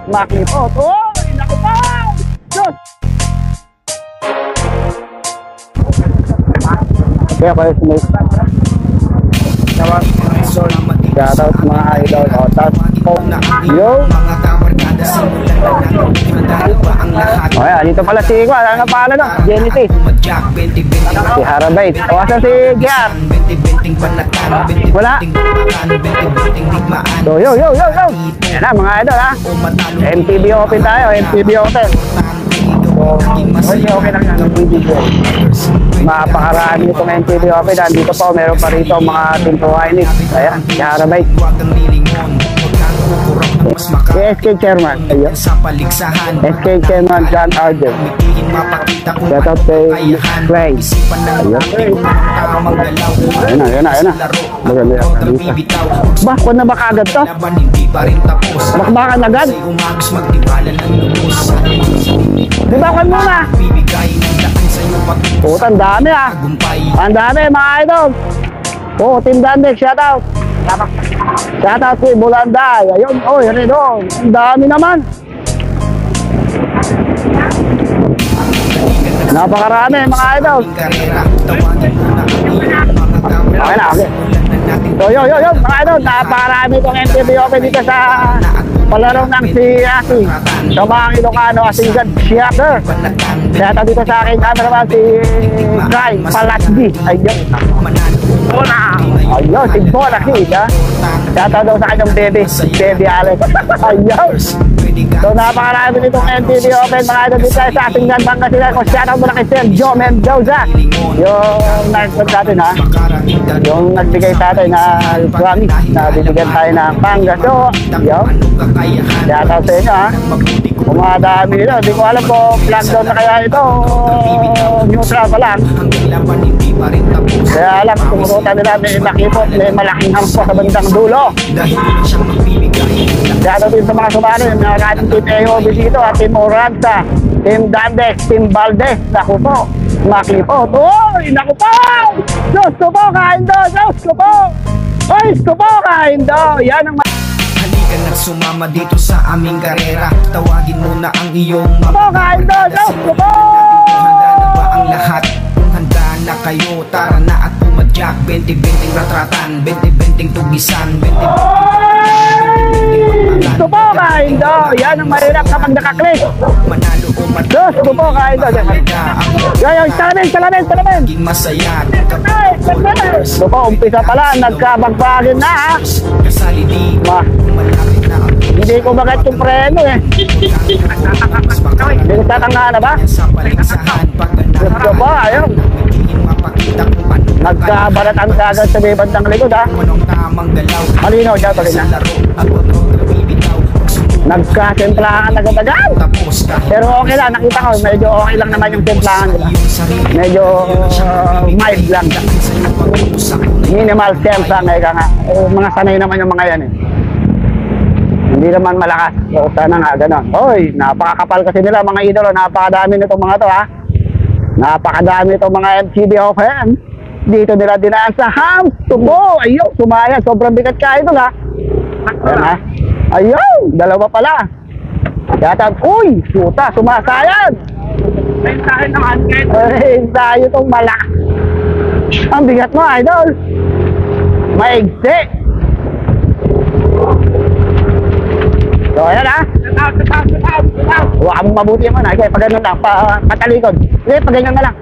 Makipot. Oh, naku pa! Diyos! Kaya kayo sumake. Shoutout mga idol. O, tapos yo! O yan, dito pala si Kwa. Ano nga pala no? Genesis. Si Harabait. O, asan si Giar? Wala. So, yo! Yan na mga idol ha. MTV Open tayo. MTV Open. So, okay lang yan. Mapakarami itong MTV Open. Dito po, meron pa rito mga Team Prohinix. Ayan, si Harabait. Si SK Chairman. Ayun. SK Chairman John Arden. Shout out kay Clay. Ayun na. Maganda yan. Bakit na ba kagad to? Bakbakan agad? Di ba kwan muna? Puta, ang dami ah. Ang dami mga idol. Oo, Team Dandex, shout out. Shout out si Bulanday. Ayun, oh, yun rin doon. Ang dami naman. Napakarami mga idol. Okay na, okay. So yo, mga idol, napakarami itong MTV Open dito sa palarong ng si Asi. Sa mga Ilocano, Asingad Shaker. Shout out dito sa aking cameraman si Kai Palasdi. Ayun. Ayun, si Bola Kid ha. Shout out daw sa kanyang baby Alex. Ayun. So napakarami nitong MTV Open mga idol dito sa Asingad Pangasinan. Kung shout out muna kay Sergio Mendoza. Yung nag-vlog natin ha. Yung nagbigay sa atin na promise na bibigyan tayo ng panggas. So, yun. Shout out sa inyo ha. Kung mga dami nito, hindi ko alam kung flag down na kaya ito neutral pa lang. Kaya alam, kumurutan nila may makipot, may malaking hampo sa bandang dulo. Shout out din sa mga sumali, yung mga ating Team AOB dito at Team Oranza, Team Dandex, Team Valdez. Naku po, makipot. Uy, naku po! Diyos ko po, kain do! Diyos ko po! Uy, Diyos ko po, kain do! Yan ang halika na sumama dito sa aming karera. Tawagin mo na ang iyong mga kain do! Diyos ko po! Handa na ba ang lahat? Kung handa na kayo, tara na at pumadyak. 20-20 ratratan, 20-20 tugisan, 20-20 Gusto po kain do! Yan ang mahirap kapag nakaklik. manalo o Diyos ko po kain do! Yung salamin! maging masaya. Gusto po, umpisa pala, nagkabagpagin na ha. Kasali di malapit na ang Hindi ko bagat yung preno eh. Hindi ko tatanga na ba? sa paligsahan. Gusto po, ayun. Mapakita kung paano Nagkabarat ang dagat sa may bandang likod ha. anong tamang galaw. Malinaw dyan, pagin na. Laro at kontrol bibitaw. Nagkasimplahan agad-agad. Tapos ka. Pero okay lang, nakita ko, medyo okay lang naman yung simplahan nila. Medyo mild lang. Minimal semplang eh ka nga. Mga sanay naman yung mga yan eh. Hindi naman malakas. So sana nga gano'n. Hoy, napakakapal kasi nila mga idolo. Napakadami nitong mga to ha. Napakadami itong mga MTV Open. Dito nila dinaan sa Hams. Tubo. Ayun, sumaya. Sobrang bigat ka idol ha. Ayan ha. Ayun, dalawa pala. Yata, uy, puta, sumasayad. Ayun tayo itong malak. Ang bigat mo idol. Maigsi. So ayan ha. Huwag mong mabuti mo na. Okay, pag ganun lang, patalikod. Okay, pag ganyan na lang.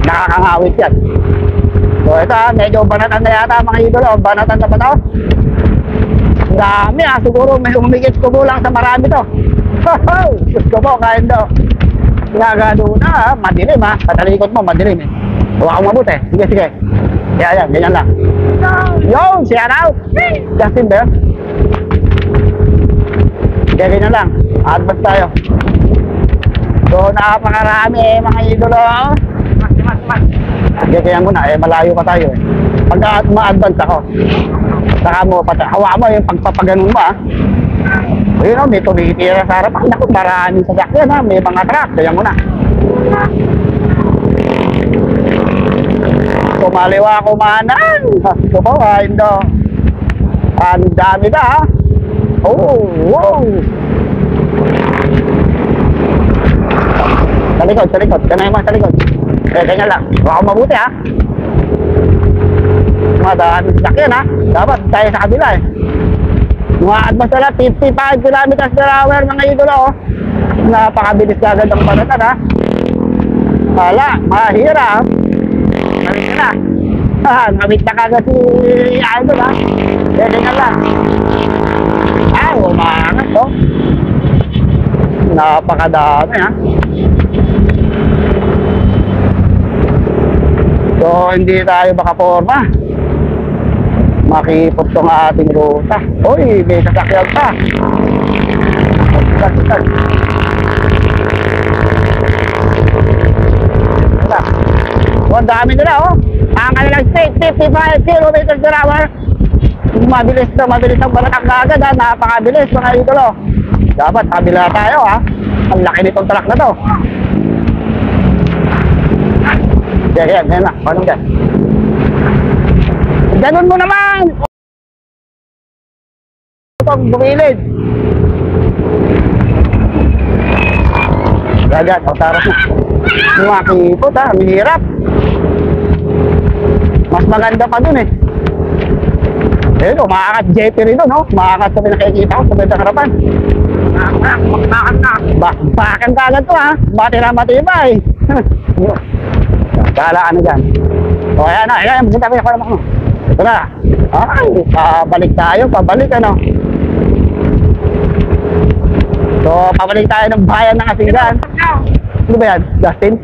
Nakakangawit yan. So ito ha, medyo banatan na yata mga idolo. Banatan na ba ito? Dami ha, siguro may umigit ko lang sa marami to. Diyos ko po, kain do. Nagado na ha, madilim ha. Patalikod mo, madilim eh. Huwag akong mabuti. Sige. Yan, ganyan lang. Yo, siya na. Justin ba yun? Sige, ganyan lang. Advance tayo. So, napakarami mga idolo. Sige, kaya muna. Malayo pa tayo eh. Pagka ma-advance ako, saka mo, hawa mo yung pagpapaganon mo ha. Ayun o, may tumitira sa harapan. Naku, maraming sasakyan ha. May mga truck. Kaya muna. Kumaliwa kumanan. Gusto ko, kain do. Ang dami na ha. Oh, wow. Sa likod, sa likod. Ganun yung mga sa likod. Ganyan lang. Huwag ako mabuti ha. Mga dami sakyan ha. Dapat tayo sa kabila eh. Mga advance na 55 kilometers per hour mga idolo oh. Napakabilis agad ang balatan ha. Wala, mahirap. Namit ka na. Namit na kagad si idol ha. Ganyan lang. Umangat oh. Napakadami ha. So hindi tayo makaporma. Makipot tong ating ruta. Uy, may sasakyan pa. Ang dami nila oh. Ang kanilang state 55 kilometers per hour. Mabilis ang balatang agad ha. Napakabilis mga idolo. Dapat kabila tayo ha. Ang laki nitong truck na to. Yan na. Paano dyan? Ganun mo naman! Itong bumilid. Agad, pagtarap na. Makipot ha, mahirap. Mas maganda pa dun eh. Ayun o, makakat JP rin dun no? Makakat sa pinakikita ko sa bandang harapan. Bakan ka agad to ha. Matibay. Kala ka na dyan. O ayan na, ayan, magpunta ko yung mo. Ito na. Ay, pabalik tayo, pabalik ano. So, pabalik tayo ng bayan ng Asingan. Ano ba yan? Justin?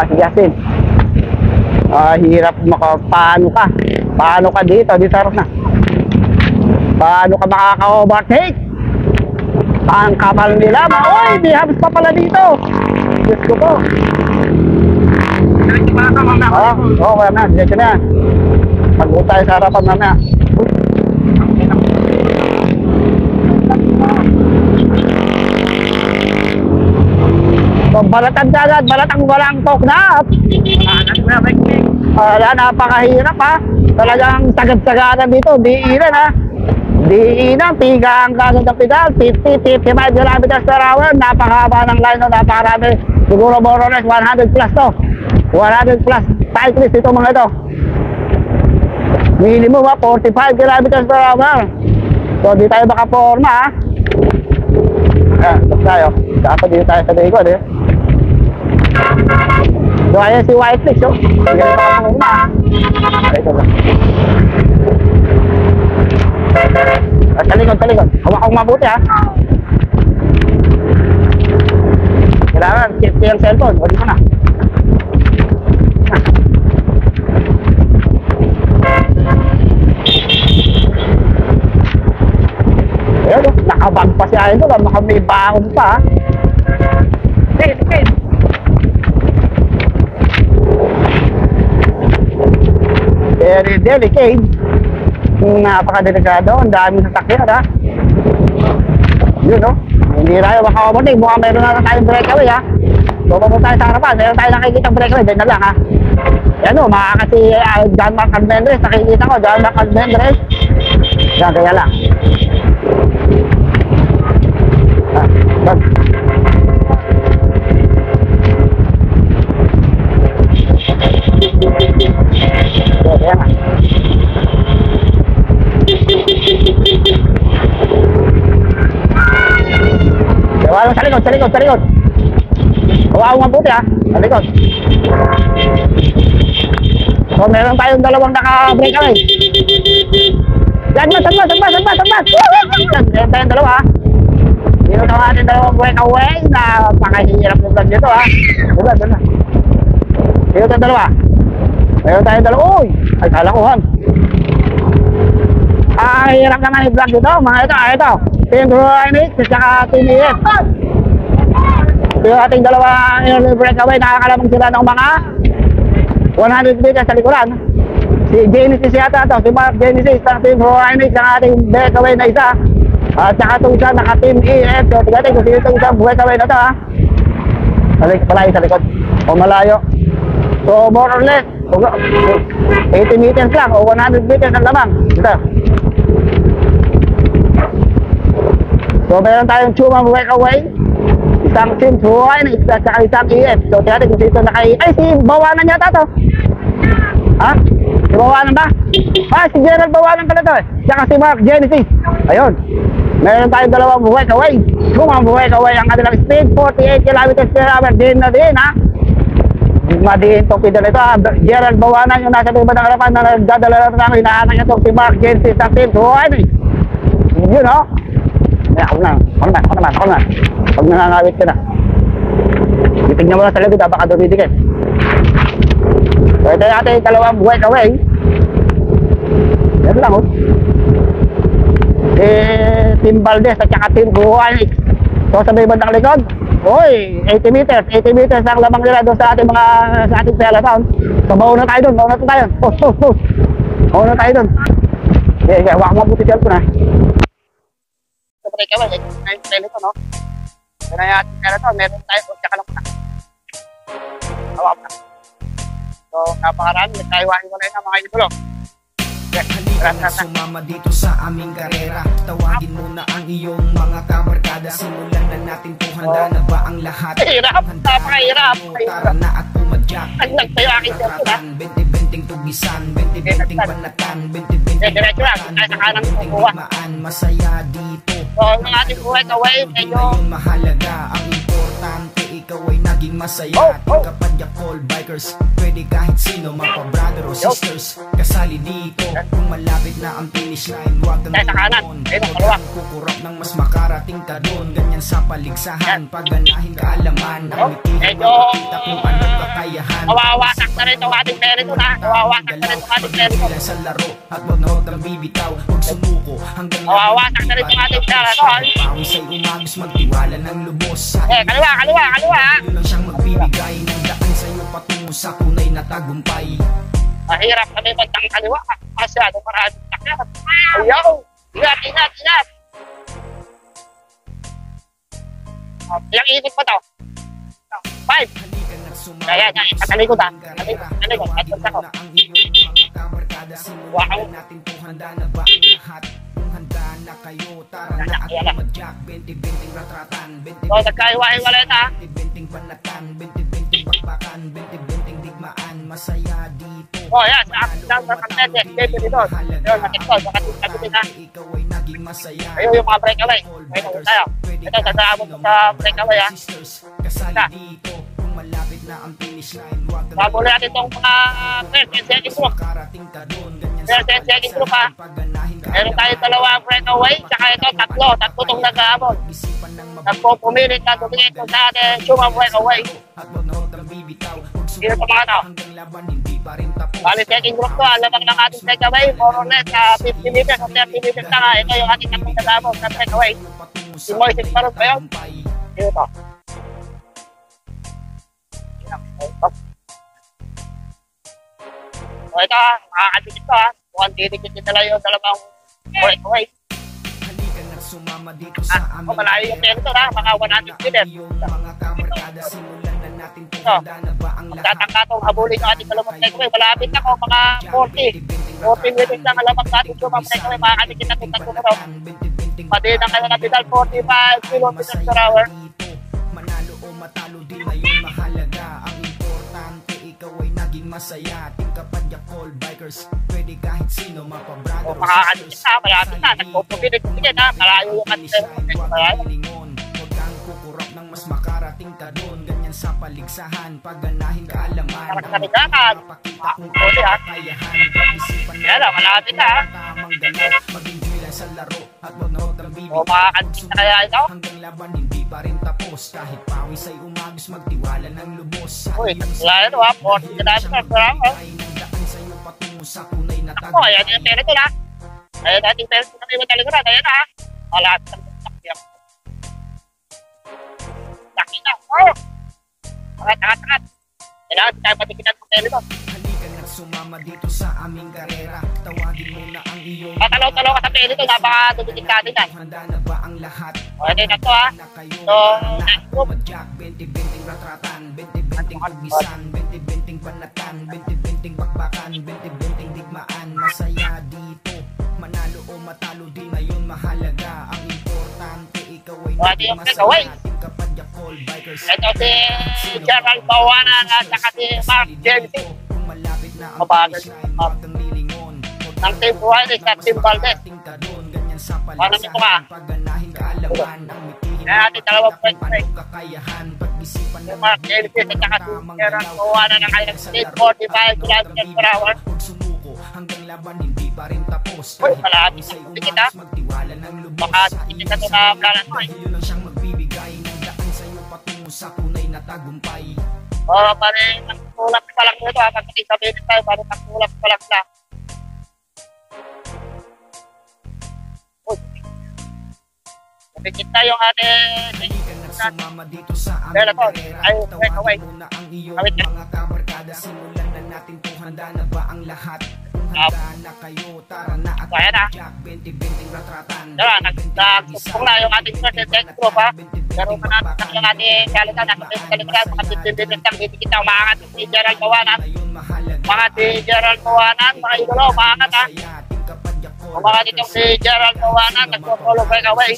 Si Justin. Hirap paano ka dito? Dito harap na. Paano ka makaka-overtake? Ang kapal nila. Uy, may habis pa pala dito. Diyos ko po. Wala na. Dito na yan. Mag-uut tayo sa harapan mamaya. So, balatan agad. Balatang walang poknap. Wala, napakahirap ha. Talagang sagad-sagaran dito. Diinan ha. Diinan, tigang kagad ang pedal. 55 kilometers per hour. Napakahaba ng line no. Napakarami. Siguro more or less 100 plus to. 100 plus cyclist ito mga ito. Minimum ha, 45 kilometers per hour. So di tayo makaporma ha. Tapos tayo. Dapat dito tayo sa likod eh. So ayan si Whitelist oh. Sige na makaporma ha. Ito lang. Sa likod. Hawak akong mabuti ha. Kailangan safety ang cellphone. Huwag mo na. Ayan o, nakabag pa si Idol. Baka may baon pa. Very delicate. Napakadelikado. Ang daming sasakyan ha. Yun o. Hindi tayo maka-overtake. Mukhang meron na tayong breakaway ha. So pupunta tayo sa harapan. Meron tayo nakikita breakaway. Dahil na lang ha. Yan o, makakasi John Mark Almendrez. Nakikita ko John Mark Almendrez. Yan, kaya lang. Bag. Kaya nga. Kaya sa likod. Huwag ako mabuti ha. Sa likod. So meron tayong dalawang naka-breakaway. Sagbat. Meron tayong dalawa ha. Dito na natin dalawang breakaway na pakahirap ng vlog dito ha. Doon na. Dito tayong dalawa. Meron tayong dalawa. Uy! Ay, kalakuhan. Hirap naman i-vlog dito. Mga ito. Team Roinix at saka Team EF. Yung ating dalawa breakaway, nakakalamang sila ng mga 100 meters sa likuran. Si Genesis yata ito. Si Mark Genesis ng Team Roinix ang ating breakaway na isa. At saka itong isa naka-Team EF. So, tigatin kung sino itong isang breakaway na ito ha. Malayo sa likod. O malayo. So, more or less 80 meters lang o 100 meters ang lamang. Ito. So meron tayong Chuma Breakaway, isang Team Suway, at saka isang EF. So tiyari kung dito ay si Bawanan yata to. Ha? Si Bawanan ba? Si Gerald Bawanan pala to eh. Saka si Mark Genesis. Ayun. Meron tayong dalawang breakaway. Chuma Breakaway ang kanilang speed, 48 kilometers per hour. Din na din ha. Madiin itong pidal ito ha. Gerald Bawanan yung nasa ibang harapan na nagdadala na ng hinahanap niya itong si Mark Genesis ng Team Suway. Yun o. Ako na. Pag nangangawit ka na. Itignan mo lang sa labid ha, baka dumidikit. So ito yung ating dalawang breakaway. Yan lang oh. Team Valdez at saka Team Guanix. So sa may bandang likod, 80 meters ang lamang nila doon sa ating peloton. So mauna tayo doon. Post. Mauna tayo doon. Okay, wak mo buti siya ko na. So breakaway, ito no. Kaya yung ating peloton, meron tayo o tsaka lang na. Hawak na. So napakarami, nagkaiwain na mga idolo. Halika na sumama dito sa aming karera. Tawagin mo na ang iyong mga kabarkada. Simulan na natin to, handa na ba ang lahat? Napakahirap. Tara na at pumadyak. Nagtayo aking cellphone ha. 20-20 tugisan, 20-20 banatan, 20-20 digmaan. Masaya dito. So ang ating breakaway, medyo mahalaga, ang importante ikaw ay naging masaya. Kapadyak call bikers, pwede kahit sino, mapa brother o sisters, kasali dito. Kung malapit na ang finish line, huwag kang tulungon. Huwag kang kukurap ng mas makarating ka doon. Ganyan sa paligsahan, pagganahin kaalaman. Ang mitihin magpakita kung anong kakayahan. nawawasak na rin itong ating perito na. Nawawasak na rin itong ating perito. Sa laro at wag na huwag kang bibitaw. Huwag sumuko hanggang nawawasak na rin itong ating perito. Pawis ay umagos, magtiwala ng lubos. Kaliwa. Yun lang siyang magbibigay ng daan sa'yo patungo sa tunay na tagumpay. Mahirap kami bantang kaliwa. Masyadong maraming sakit. Ayaw! Ingat! Ilang ikot pa to? 5. Kaya, katalikod ha. Katalikod. At punta ko. Wow! So, nagkaiwa-iwala ito ha. Oh, yan. Sa kapatid. Dito dito. Yun, nakitol. Nakatid ha. Ayun yung mga breakaway. Ayun, tayo. Ito, sasabot sa breakaway ha. Ito. Babuloy natin itong mga first and second group. First and second group ha. Meron tayo dalawang breakaway. Tsaka ito, tatlo itong nag-aabot. Nagpupumilit na tumingin ko sa ating Chuma Breakaway. Sino pa mga ito? Bali second group to, alamang ng ating breakaway. More or less 50 meters o 30 meters na nga. Ito yung ating tatlong nag-aabot na breakaway. Si Moises Parot ba yun? Sino ito? So ito ha, makakadikit to ha. Mukhang didikit nila yung dalawang breakaway. Malayo yung pento na, mga 100 meters. So, magtatangka itong habulin yung ating dalawang breakaway. Malapit na ko, mga 40 meters lang alamang natin yung mga breakaway. Makakadikit natin ng tumunok. Pati na kayo na pedal, 45 kilometers per hour. Manalo o matalo din ngayon mahalaga. Ang importante ikaw ay naging masaya. Ating kapadyak call bikers, pwede kahit sino, mapabrado. O makakadikit na, malapit na. Nagpupupilit-pilit ha. Malayo yung ating malayo. Huwag kang kukurap ng mas makarating ka doon. Ganyan sa paligsahan, pagganahin kaalaman. Nakakaligakan. Pwede ha. Yan na, malapit na ha. Mag-enjoy lang sa laro at wag na huwag kang bibig. O makakadikit na kaya ito. Hanggang laban hindi pa rin tapos. Kahit pawis ay umagos, magtiwala ng lubos. Uy, wala ito ha. 40 kilometers per hour. Ako, ayan yung perito na. Ayan natin perito na may mataliguran. Ayan na ha. Malapit na sakyan. Sakyan na. Oh! Angat. Kailangan tayo patikinan ng perito. Sumama dito sa aming karera. Tawagin mo na ang iyong Tatalaw-talaw ka sa perito. Napaka-dudutin ka din ha. handa na ba ang lahat? O, ito na ito ha. So, next group. 20-20 ratratan, 20-20 tugisan, 20-20 banatan, 20-20 bakbakan, 20-20 digmaan. Masaya dito, manalo o mata matalo di na yun mahalaga. Ang importante ikaw ay Wala yung breakaway. Kapadya Call Bikers. Ito si Gerald Bawanan at saka si Mark Jensen. Kung malapit na ang Mabagal. finish line, huwag kang lilingon. Ng Team Juarez at Team Valdez. Paano nito ka? Kaya natin dalawang point break. Si Mark Jensen at saka si Gerald Bawanan ng kanyang speed 45 km per hour. Hanggang laban hindi pa rin tapos. Uy, malapit na kita. Baka hindi ka ito na planan mo eh. Dahil yun ang siyang magbibigay ng daan sa'yo patungo sa tunay na tagumpay. Oo, pare, nagtulak pa lang nito ha. Pag sabihin tayo, pare, nagtulak pa lang na. Uy, napikit na yung ating Sumama dito sa Dahil aming ako, karera. ay, Tawagin mo na ang iyong Awit na. mga kabarkada. Simulan na natin to, handa na ba ang lahat? Kung handa na kayo, tara na at Kaya na. Jack 20-20 ratratan. Tara, nagsuspong na yung ating first and second group ha. Pero manatang yung ating kalitan, nasa yung kalitan, mga timbibintang kita, umaangat si Gerald Bawanan. Mga si Gerald Bawanan, mga idolo, umaangat ha. Umaangat itong si Gerald Bawanan, nagpo-follow breakaway.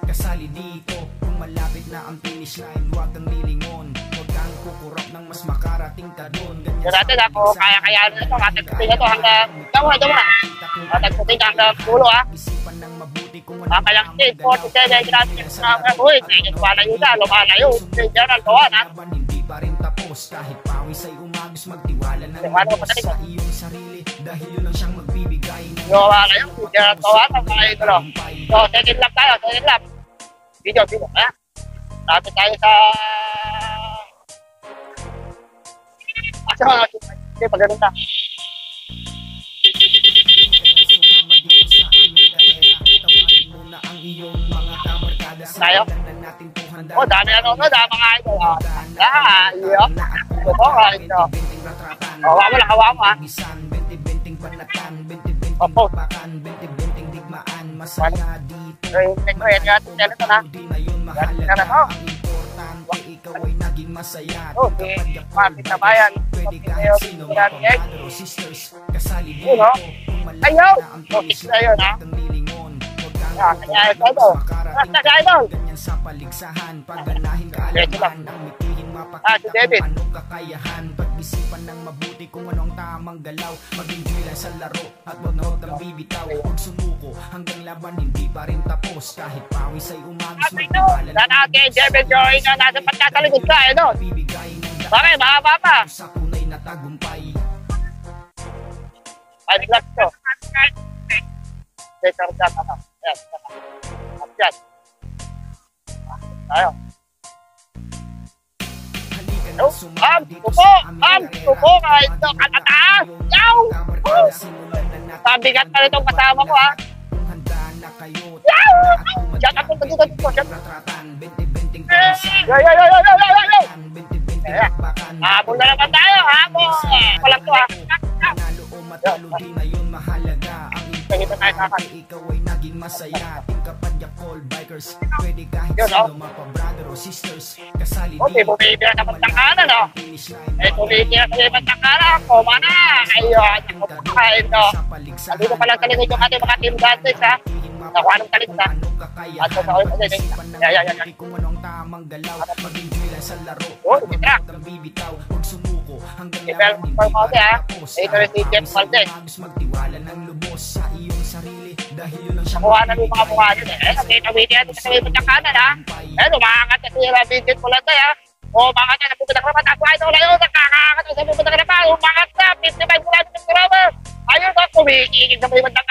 Kasali dito, kung malapit na ang finish line, huwag kang lilingon. Huwag kang kukurap ng mas makarating ka doon. Kaya natin ako, kaya-kaya na ito, matagputin na ito hanggang, ito muna. Matagputin ka hanggang pulo ha. Kaya 47, grabe na uy, lumalayo na, lumalayo. Si Gerald Bawanan. Hindi pa rin tapos, kahit pawis ay umagos, magtiwala ng lubos sa iyong sarili. Dahil yun ang siyang magbibigay ng Lumalayo, si Gerald Bawanan, mga idolo. So, second lap tayo, second lap. Video, ha? Lapit tayo sa... Sige, pag ganun na. Tayo? Oh, dami ano, mga idol. Iyo. Ito, ito. Hawa mo lang, hawa mo ha. Opo. Yan nga, ito na. Yan na to. Oh, di, mapit na bayan. Yun, no? Ayaw! Focus na yun, ha? Kanya idol. Basta si idol. Sa paligsahan, pagganahin kaalaman, ang mitihin si David. anong kakayahan, pag-isipan ng mabuti kung anong tamang galaw, mag-enjoy lang sa laro at wag kang bibitaw, huwag sumuko hanggang laban hindi pa rin tapos, kahit pawis ay umagos, magtiwala Sa natin, Jeremy Joy na nasa pagkakaligod ka, idol. Bakit, mahaba pa. Sa tunay na tagumpay. Ay, biglas ito. Okay, karga ka na. Ayan, ayan. Tayo. Tupo, kahit ito, kalataas. Yaw! Pabigat pa rin itong kasama ko, ha? Yaw! Diyan ako, dito. Yo! Habol na naman tayo, habol! Walang to, ha? Pagkita tayo sa akin. Ikaw ay naging masaya, ating kapadya Call Bikers. Pwede kahit sino, mapa-brother o sisters. Kasali Okay, bumibira na pagtakanan, no? Bumibira na pagtakanan. Koma na! Ayun, kumakain, no? Dito pala sa likod yung ating mga team dances, ha? Nakuha ng talit, ha? At sa kawin pa din, yan. Kung anong tamang galaw, mag-enjoy lang sa laro. Oh, bitra. Huwag bibitaw, huwag sumuko hanggang Ibel, Palmote, ha? Ito rin si Jeff Valdez. Magtiwala ng lubos sa iyong sarili dahil yun ang siyang Nakuha na yung mga mukha nyo, eh. Nakita-witi natin sa may pagkakanan, ha? Eh, lumakangat na si Rabidit Pulante, ha? Umangat na, napupunta ka naman. Ako, idol, ayun, nakakakangat na sa pupunta ka naman. Umangat na, 55 mula ng driver. Ayun, no? Kumikikig na may bandang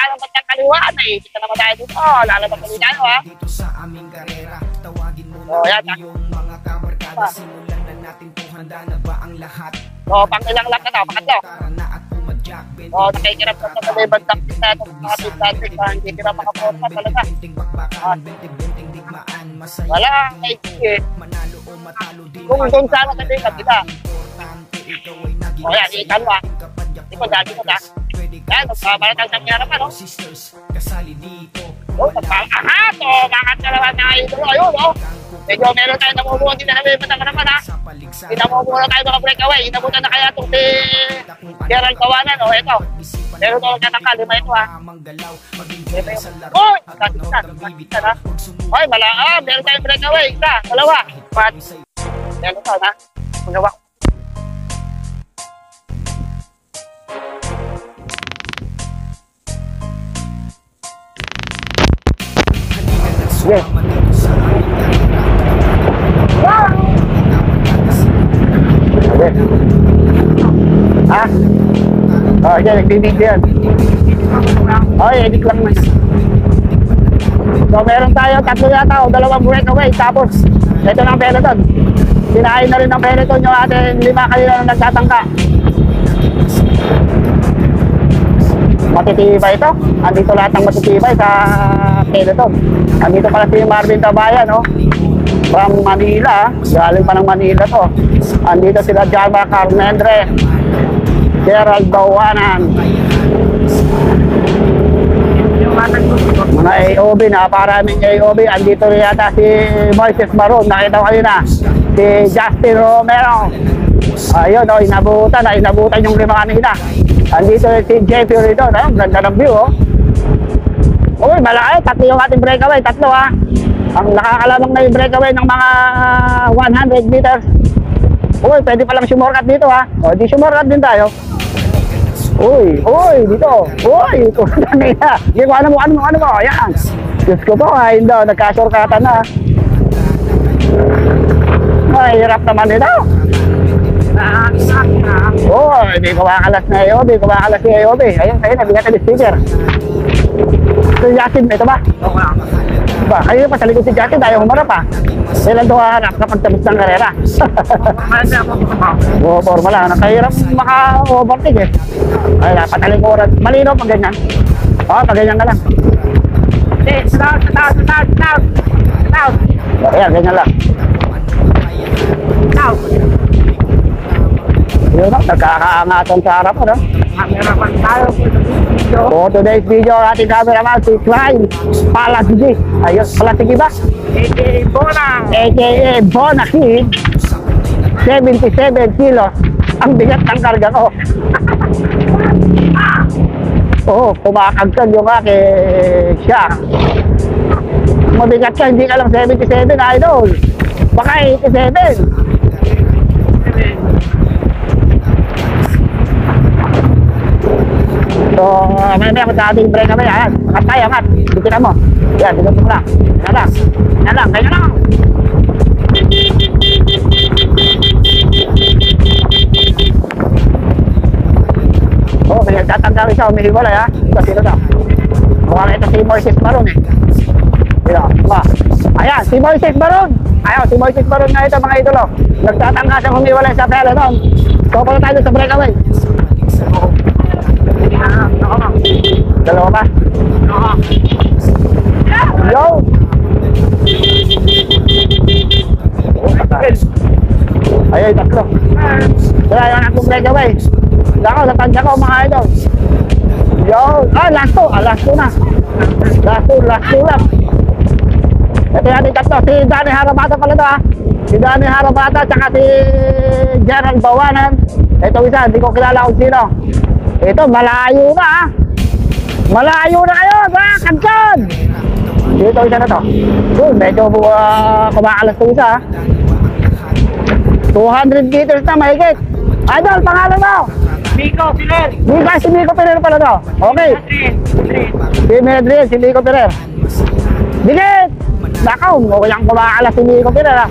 kaliwa. Naikita naman tayo dito. Oh, lalabas kami tayo, ha? Dito sa aming karera, tawagin mo Oh, yan, na iyong mga kabarkada. Simulan na natin to, handa na ba ang lahat? Oh, pang ilang lang na to, pangatlo. Tara na at pumadyak. Oh, nakikirap na sa may bandang kita itong mga pistatik. Hindi kira makaporma talaga. Benting digmaan, masaya. Wala, naikikit. Manalo o matalo din. Kung doon sana sa tingkat kita. Ikaw ay naging Oh, yan, ikan mo, ha? Ikaw, dati mo, ha? Yan, magpapalatang sa harapan, no? sisters, kasali dito. Oh, aha! Oh, bakit na naman na idol. Ayun, oh. Medyo meron tayo namumuha din na namin batang naman, ha? Inamumuha tayo mga breakaway. Inabutan na kaya itong si Gerald Bawanan, oh. Ito. Pero ito nagtatangka, lima ito ha. Ito yung, uy! Nakita na. Uy, meron tayong breakaway. Isa, dalawa. Pat. Meron ito na. Magawa. Yes. Okay. Ah? Oh, yan, nagbibigay yan. Oh, edit lang man. So, meron tayo tatlo yata o dalawang breakaway. Tapos, ito ng peloton. Sinahin na rin ng peloton yung ating lima kanila na nagtatangka. Matitibay ito. Andito lahat ng matitibay sa peloton. Andito pala si Marvin Tabayan, no? From Manila. Galing pa ng Manila to. Andito sila Jama Carmendre, Gerald Bawanan, mga AOB, napakaraming AOB. Andito rin yata si Moises Baron, nakita ko kanina. Si Justin Romero. Ayun, oh, inabutan yung lima kanina. Andito si Jeffrey Ridon, oh, ganda ng view, oh. Uy, malaki, tatlo yung ating breakaway, tatlo ha. Ang nakakalamang na yung breakaway ng mga 100 meters. Uy, pwede palang sumorkat dito ha. O, di sumorkat din tayo. Uy, dito. Uy, ito na. Hindi ko ano mo. Ayan. Diyos ko po, ay hindi. Nagkasurkatan na. Ay, hirap naman nito. Oh, hindi ko makalas na AOB. Ayun, nabigat ang sticker. Ito yung Yasin, ito ba? Ba, kayo pa sa likod si Jackie, tayo humarap ha. Kailan ito haharap kapag tapos ng karera? Oo, forma lang. Nakahirap maka-overtake eh. Ay, pataling oras. Malino pag ganyan. Oo, pag ganyan ka lang. Stop. Ayan, ganyan lang. Yun o, nagkakaangatan sa harap ano? Cameraman tayo. For today's video, ating cameraman si Klein Palasigi. Ayun, Palasigi ba? AKA Bonakid. 77 kilos ang bigat ng karga ko. Oo, kumakagsan yung aking siya. Mabigat ka, hindi ka lang 77, idol. Baka 87. So, may sa ating break kami. Ayan, angat. Bikinan mo. Yan, bikinan mo lang. Yan lang. Oh, may nagtatanggal isa. Umihiwalay ha. Sino daw? Mukhang ito si Moises Baron eh. Sino? Ayan, si Moises Baron. Ayaw, si Moises Baron na ito mga idolo. Nagtatanggal siyang humiwalay sa peloton. So, pala tayo sa breakaway. Dalawa ba? Yo! Ayun, tatlo. Kaya yung atong breakaway. Lako, natandya ko mga idol. Yo! Last two na. Last two lang. Ito yung ating tatlo. Si Danny Harabata pala ito ha. Si Danny Harabata, tsaka si Gerald Bawanan. Ito isa, hindi ko kilala kung sino. Ito, malayo na ha. Malayo na kayo, Kansyon! Dito isa na to. Medyo kumakalas ito isa ha. 200 meters na mahigit. Idol, pangalan mo? Si Miko Ferrer pala to. Okay. Si Medriel, si Miko Ferrer. Dikit! Nakaw, walang kumakalas si Miko Ferrer ha.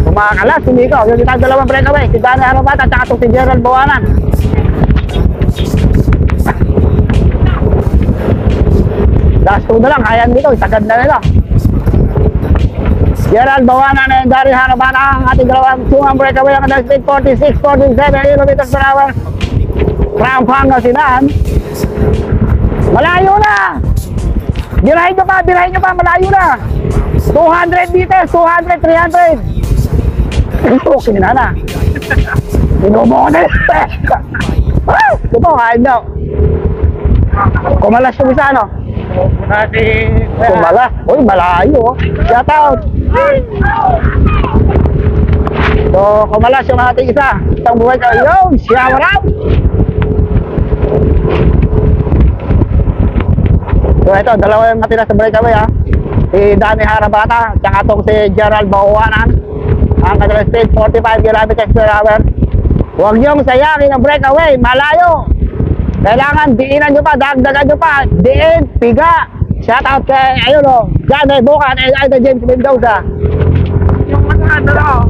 Kumakalas si Miko. Yung kita dalawang breakaway. Si Danny Harabata at saka si Gerald Bawanan. Last two na lang, kaya nito, isagad na nila. Gerald Bawanan and Danny Harabata ang ating dalawang sungang breakaway ang speed 46-47 km per hour. From Pangasinan. Malayo na! Birahin nyo pa, malayo na! 200 meters, 200, 300. Okay na. Inumo ko na. Ito po, kain daw. Kumalas yung isa, no? Kumalas? Uy, malayo. Shout out. So, kumalas yung ating isa. Isang buhay ka. Yo, shower out. So ito, dalawa yung matira sa breakaway ha. Si Danny Harabata, tsaka itong si Gerald Bawanan. Ang kanilang speed, 45 km/h. Huwag niyong sayangin ang breakaway, malayo. Kailangan diinan nyo pa, dagdagan nyo pa. Diin, piga. Shout out kay, ayun o, Johnny Bukan, ay James Mendoza. Yung ano o.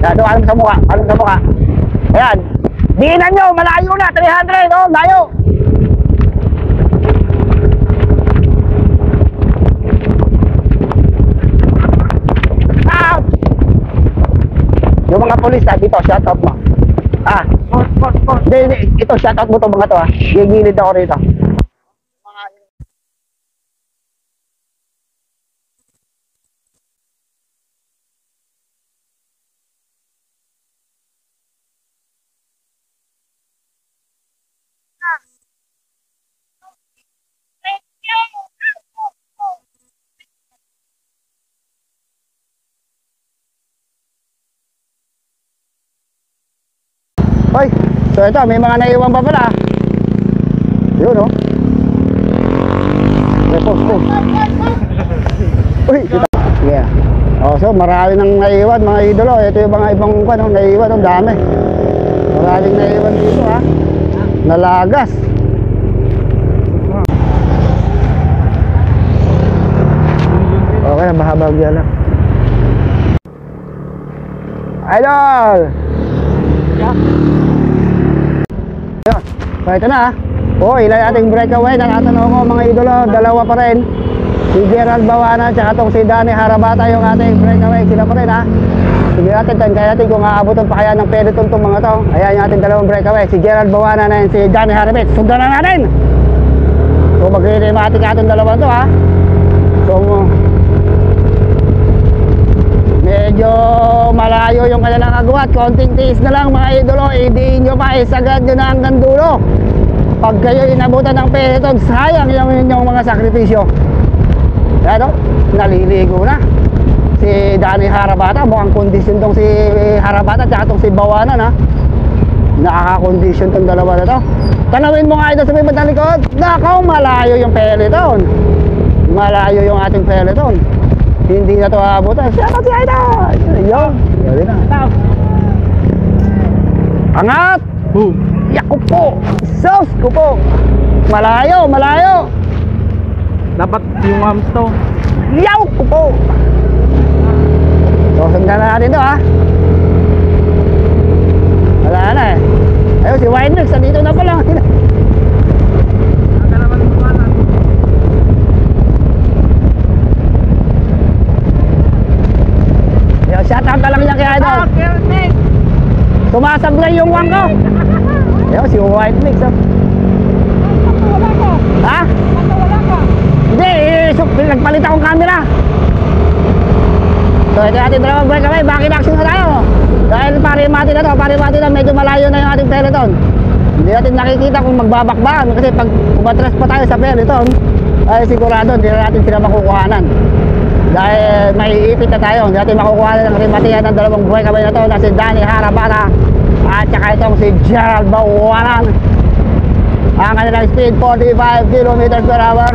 Yan, so, alam sa mukha, Ayan, diinan nyo, malayo na, 300, oh, layo. Yung mga polis na dito, shout out mo. Hindi, ito, shout out mo to mga to ha. Gigilid ako rito. Hoy, so ito, may mga naiwan pa pala. Yun, no? Post. Uy, kita. Yeah. Oh, so marami nang naiwan, mga idolo. Ito yung mga ibang naiwan, ang dami. Maraming naiwan dito, ha? Nalagas. Okay, mahaba lang. Idol! So ito na. Ilan ating breakaway. Nakatanong ko mga idolo, dalawa pa rin. Si Gerald Bawana at itong si Danny Harabata yung ating breakaway. Sila pa rin ha. Sige natin, kaya natin kung aabutan pa kaya ng peloton itong mga to. Ayan yung ating dalawang breakaway. Si Gerald Bawana na yun, si Danny Harabata. Sundan na natin. So mag-rematic ating dalawa to ha. So medyo malayo yung kanilang agwat. Konting tiis na lang mga idolo. Idiin nyo pa, isagad nyo na hanggang dulo. Pag kayo inabutan ng peloton, sayang yung inyong mga sakripisyo. Yan o, naliligo na si Danny Harabata. Mukhang kondisyon tong si Harabata at tong si Bawanan ha. Nakaka-kondisyon tong dalawa na to. Tanawin mo nga ito sa may bandang likod. Nakaw, malayo yung peloton. Malayo yung ating peloton. Hindi na ito aabutan. Siya si Idol! Ayun. Yun na. Angat! Boom! Yaku po! Sos ko po! Malayo! Malayo! Dapat yung arms to. Yaw ko po! So, sundan na natin ito ha. Wala na eh. Ayun, si Winex, nandito na pala. Shout out na lang niya kay Idol. Sumasablay yung wang ko. Yo, si White Mix. Ha? Hindi, nagpalit akong camera. So ito natin dalawang breakaway. Back-in action na tayo. Dahil pare-mati na to. Pare-mati na, medyo malayo na yung ating peloton. Hindi natin nakikita kung magbabakbakan. Kasi pag umatras pa tayo sa peloton, ay sigurado hindi na natin sila makukuhanan. Dahil may ipit na tayo, hindi natin makukuha ng rimatihan ng dalawang breakaway na to na si Danny Harabata at saka itong si Gerald Bawanan. Ang kanilang speed 45 km/h.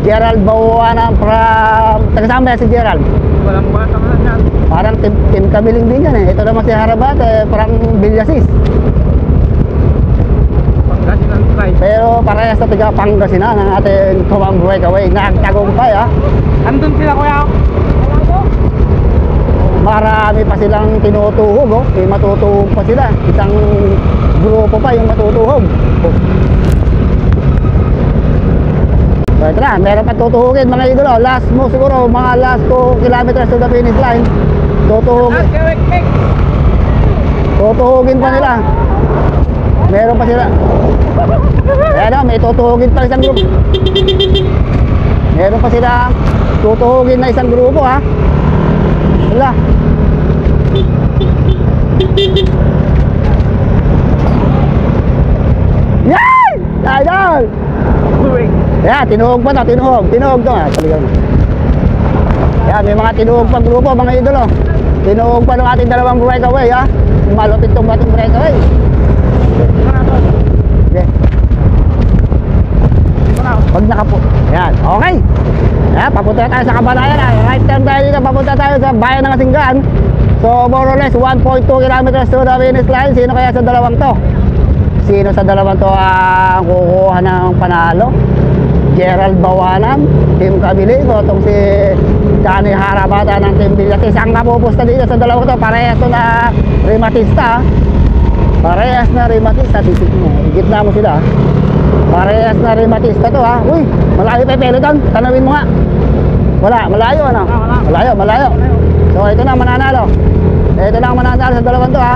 Gerald Bawanan from... Taga-saan ba si Gerald? Walang bata ka na. Parang team Kamiling din yan eh. Ito naman si Harabata parang Villasis. Pangasinan try. Pero parehas sa tiga Pangasinan ang ating tumang breakaway. Nagtagumpay ha. Andun sila kuya. Marami pa silang tinutuhog oh. Matutuhog pa sila. Isang grupo pa yung matutuhog. So ito na, meron pa tutuhugin mga idolo. Last mo siguro, mga last 2 kilometers to the finish line. Tutuhugin pa nila. Meron pa sila. Ayan o, may tutuhugin pa isang grupo. Meron pa sila tutuhugin na isang grupo ha. Wala. Yan! Idol! Yan, tinuhog pa to, tinuhog to ha. Yan, may mga tinuhog pa grupo mga idolo. Tinuhog pa ng ating dalawang breakaway ha. Malupit tong ating breakaway. Okay. Pag nakapo. Ayan, okay. Ayan, papunta tayo sa Kabanayan. Right turn tayo dito, papunta tayo sa bayan ng Asinggan. So more or less 1.2 kilometers to the finish line. Sino kaya sa dalawang to? Sino sa dalawang to ang kukuha ng panalo? Gerald Bawanan, Team Kabiling, o itong si Johnny Harabata ng Team Villatis. Ang napupusta dito sa dalawang to, parehas to na Rematista. Parehas na Rematista. Gitna mo sila. Parehas na Rematista to ha. Uy, malayo pa yung peloton. Tanawin mo nga. Wala, malayo ano? Malayo. So ito na mananalo. Ito na ang mananalo sa dalawang to ha.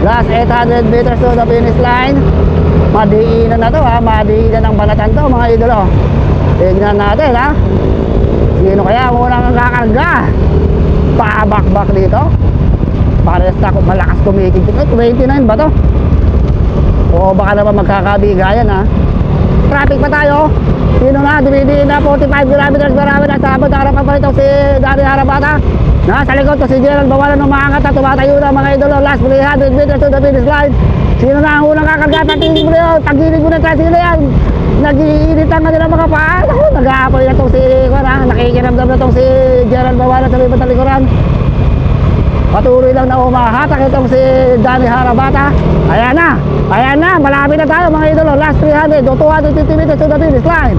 Last 800 meters to the finish line. Madiinan na to ha. Madiinan ng banatan to mga idolo. Tignan natin ha. Sino kaya munang kakarga? Pabakbak dito. Parehas na malakas kumikig. 29 ba to? O baka naman magkakabigayan ha. Traffic pa tayo. Sino na? Dumidiin na 45 kilometers per hour. Nasa abot na harapan pa ito si Dani Harabata. Nasa likod to si Gerald Bawalan ng umaangat na tumatayo na mga idolo. Last 300 meters to the finish line. Sino na ang unang kakarga? Tagilid mo na yun. Tagilid mo na tricycle na yan. Nag-iinit ang kanilang mga paa. Nag-aapoy na itong si nakikiramdam na itong si Gerald Bawalan sa libat ng likuran. Patuloy lang na umahatak itong si Dani Harabata. Ayan na, malapit na tayo mga idolo. Last 300 o 250 meters to the finish line.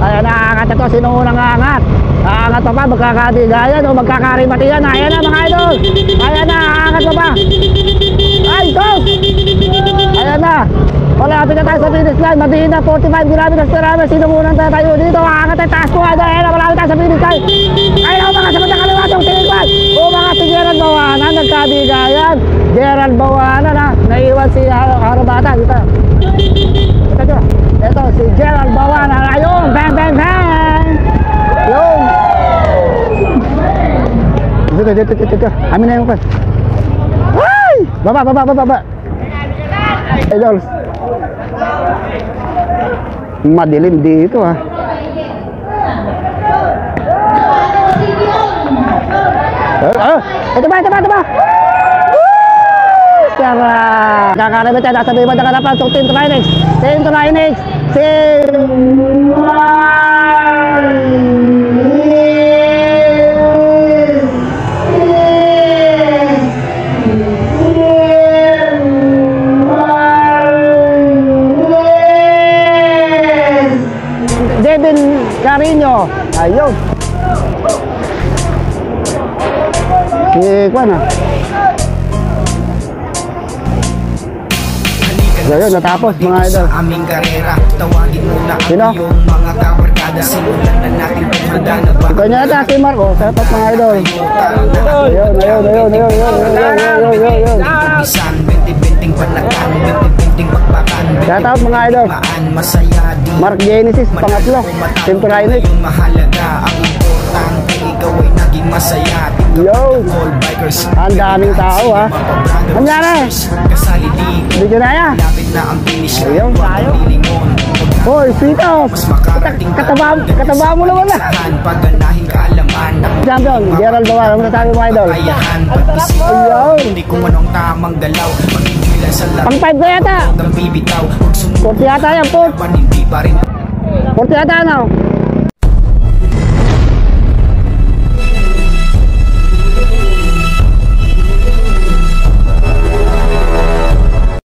Ayan na, aangat na to. Sino unang aangat? Aangat pa ba? Magkakadigayan o magkakarimatigan. Ayan na mga idol. Ayan na, aangat pa ba? Ay, go! Ayan na. Malapit na tayo sa finish line. Madiin na 45 kilometers per hour. Sino unang tayo dito? Aangat na taas ko. Ayan na, malapit tayo sa finish line. Ayan na, mga sabot na kaliwatong tinikwan. O mga si Gerald Bawanan, nagkabigayan. Gerald Bawanan ha. Naiwan si Harabata. Ito si Gerald Bawanan. Ayun, bang. Ayun. Dito. Amin na yung pas. Ay! Baba. Idol. Madilim dito ha. Ito ba? Sarap! Kakarabit yan, nasa bibad ang harapan. So, 10 to 9x. Devin Carino. Ayun. Kwan ha. Ayun, natapos mga idol. Sa aming karera, tawagin mo na Sino? ang iyong mga kabarkada. Simulan na natin paghanda na ba? Ito niya ata si Marco, sapat mga idol. Ayun. Bisan, 20-20 panakan, 20-20 pagpakan. Shout out mga idol. Masaya di. Mark Genesis, pangatlo. Team Trinex. Mahalaga, ang importante, ikaw ay naging masaya. Yo! All bikers, Ang daming tao ha. Ang nangyari? kasali dito. Hindi ko na ya. Lapit na ang finish line. Ayun, tayo. Lilingon. Hoy, sweetos. Mas makarating Kataba mo naman na. Pagganahin kaalaman. Champion, Gerald Bawalan. Ano sabi mga idol? Kakayahan, pag-isipan. Ayun. Hindi kung anong tamang galaw. Mag-enjoy lang sa laro. Pang 5 ko yata. Huwag kang bibitaw. Huwag 40 yata yan, 40. Hindi pa rin 40 yata ano?